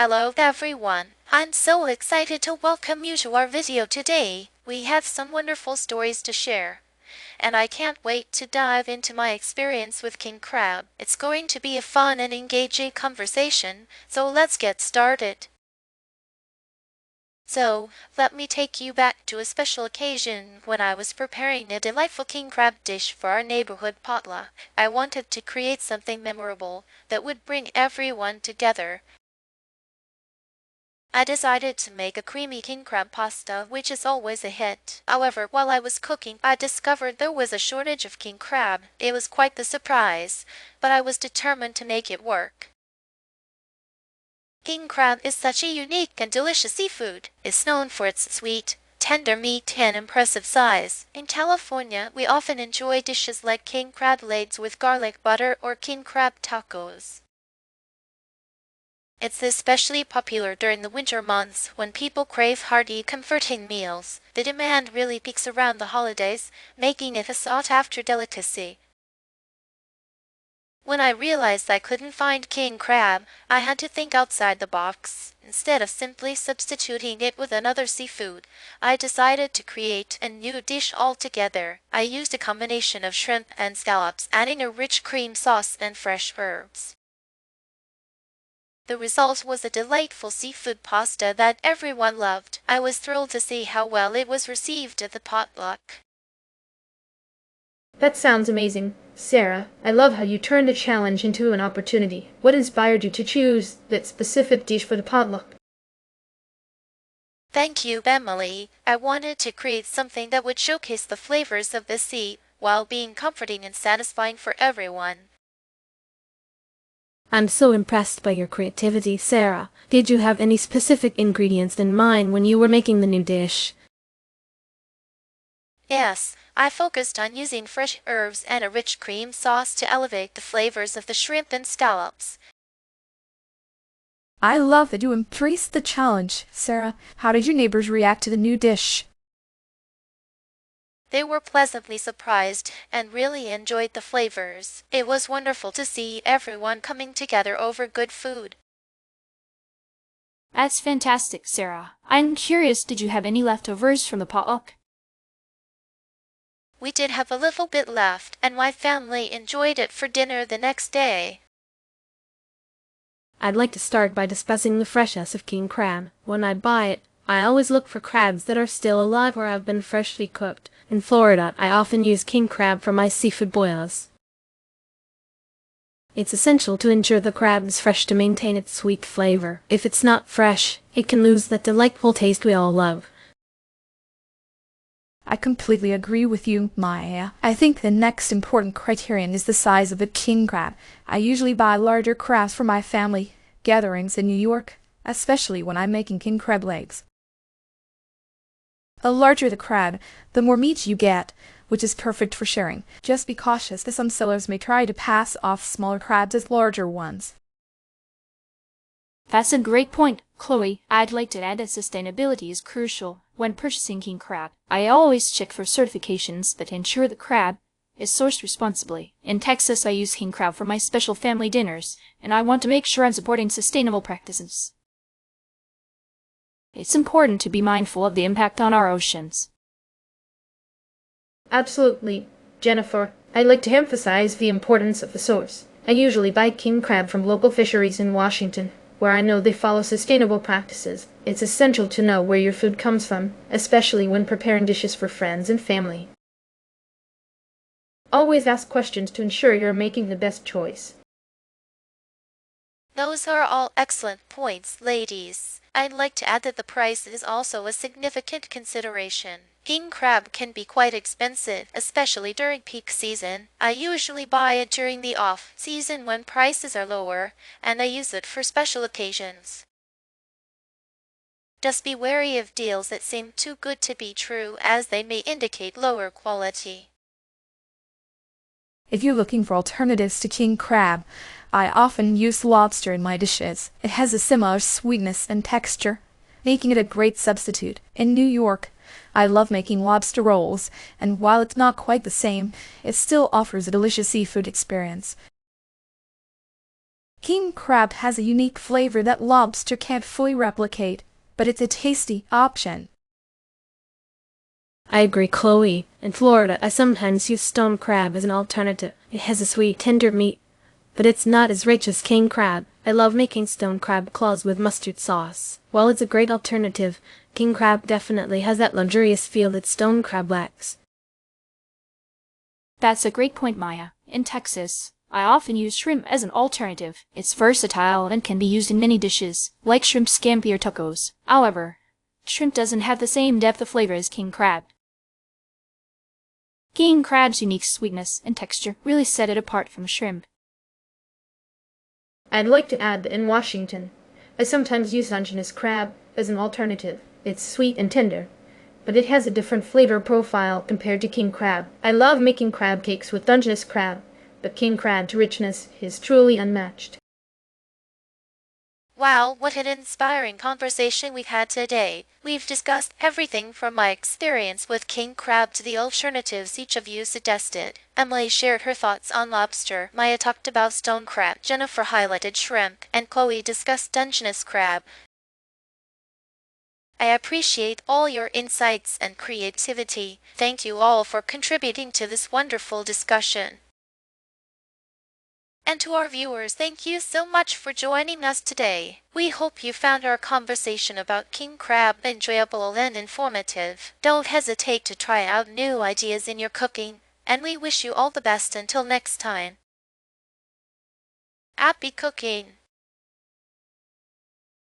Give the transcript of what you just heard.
Hello everyone, I'm so excited to welcome you to our video today. We have some wonderful stories to share, and I can't wait to dive into my experience with king crab. It's going to be a fun and engaging conversation, so let's get started. So, let me take you back to a special occasion when I was preparing a delightful king crab dish for our neighborhood potluck. I wanted to create something memorable that would bring everyone together. I decided to make a creamy king crab pasta, which is always a hit. However, while I was cooking, I discovered there was a shortage of king crab. It was quite the surprise, but I was determined to make it work. King crab is such a unique and delicious seafood. It's known for its sweet, tender meat and impressive size. In California, we often enjoy dishes like king crab legs with garlic butter or king crab tacos. It's especially popular during the winter months when people crave hearty, comforting meals. The demand really peaks around the holidays, making it a sought-after delicacy. When I realized I couldn't find king crab, I had to think outside the box. Instead of simply substituting it with another seafood, I decided to create a new dish altogether. I used a combination of shrimp and scallops, adding a rich cream sauce and fresh herbs. The result was a delightful seafood pasta that everyone loved. I was thrilled to see how well it was received at the potluck. That sounds amazing. Sarah, I love how you turned a challenge into an opportunity. What inspired you to choose that specific dish for the potluck? Thank you, Emily. I wanted to create something that would showcase the flavors of the sea while being comforting and satisfying for everyone. I'm so impressed by your creativity, Sarah. Did you have any specific ingredients in mind when you were making the new dish? Yes, I focused on using fresh herbs and a rich cream sauce to elevate the flavors of the shrimp and scallops. I love that you embraced the challenge, Sarah. How did your neighbors react to the new dish? They were pleasantly surprised and really enjoyed the flavors. It was wonderful to see everyone coming together over good food. That's fantastic, Sarah. I'm curious, did you have any leftovers from the potluck? We did have a little bit left, and my family enjoyed it for dinner the next day. I'd like to start by discussing the freshness of king crab. When I buy it, I always look for crabs that are still alive or have been freshly cooked. In Florida, I often use king crab for my seafood boils. It's essential to ensure the crab is fresh to maintain its sweet flavor. If it's not fresh, it can lose that delightful taste we all love. I completely agree with you, Maya. I think the next important criterion is the size of the king crab. I usually buy larger crabs for my family gatherings in New York, especially when I'm making king crab legs. The larger the crab, the more meat you get, which is perfect for sharing. Just be cautious that some sellers may try to pass off smaller crabs as larger ones. That's a great point, Chloe. I'd like to add that sustainability is crucial when purchasing king crab. I always check for certifications that ensure the crab is sourced responsibly. In Texas, I use king crab for my special family dinners, and I want to make sure I'm supporting sustainable practices. It's important to be mindful of the impact on our oceans. Absolutely, Jennifer. I like to emphasize the importance of the source. I usually buy king crab from local fisheries in Washington, where I know they follow sustainable practices. It's essential to know where your food comes from, especially when preparing dishes for friends and family. Always ask questions to ensure you're making the best choice. Those are all excellent points, ladies. I'd like to add that the price is also a significant consideration. King crab can be quite expensive, especially during peak season. I usually buy it during the off-season when prices are lower, and I use it for special occasions. Just be wary of deals that seem too good to be true, as they may indicate lower quality. If you're looking for alternatives to king crab, I often use lobster in my dishes. It has a similar sweetness and texture, making it a great substitute. In New York, I love making lobster rolls, and while it's not quite the same, it still offers a delicious seafood experience. King crab has a unique flavor that lobster can't fully replicate, but it's a tasty option. I agree, Chloe. In Florida, I sometimes use stone crab as an alternative. It has a sweet, tender meat, but it's not as rich as king crab. I love making stone crab claws with mustard sauce. While it's a great alternative, king crab definitely has that luxurious feel that stone crab lacks. That's a great point, Maya. In Texas, I often use shrimp as an alternative. It's versatile and can be used in many dishes, like shrimp scampi or tacos. However, shrimp doesn't have the same depth of flavor as king crab. King crab's unique sweetness and texture really set it apart from shrimp. I'd like to add that in Washington, I sometimes use Dungeness crab as an alternative. It's sweet and tender, but it has a different flavor profile compared to king crab. I love making crab cakes with Dungeness crab, but king crab's richness is truly unmatched. Wow, what an inspiring conversation we've had today. We've discussed everything from my experience with king crab to the alternatives each of you suggested. Emily shared her thoughts on lobster, Maya talked about stone crab, Jennifer highlighted shrimp, and Chloe discussed Dungeness crab. I appreciate all your insights and creativity. Thank you all for contributing to this wonderful discussion. And to our viewers, thank you so much for joining us today. We hope you found our conversation about king crab enjoyable and informative. Don't hesitate to try out new ideas in your cooking, and we wish you all the best until next time. Happy cooking!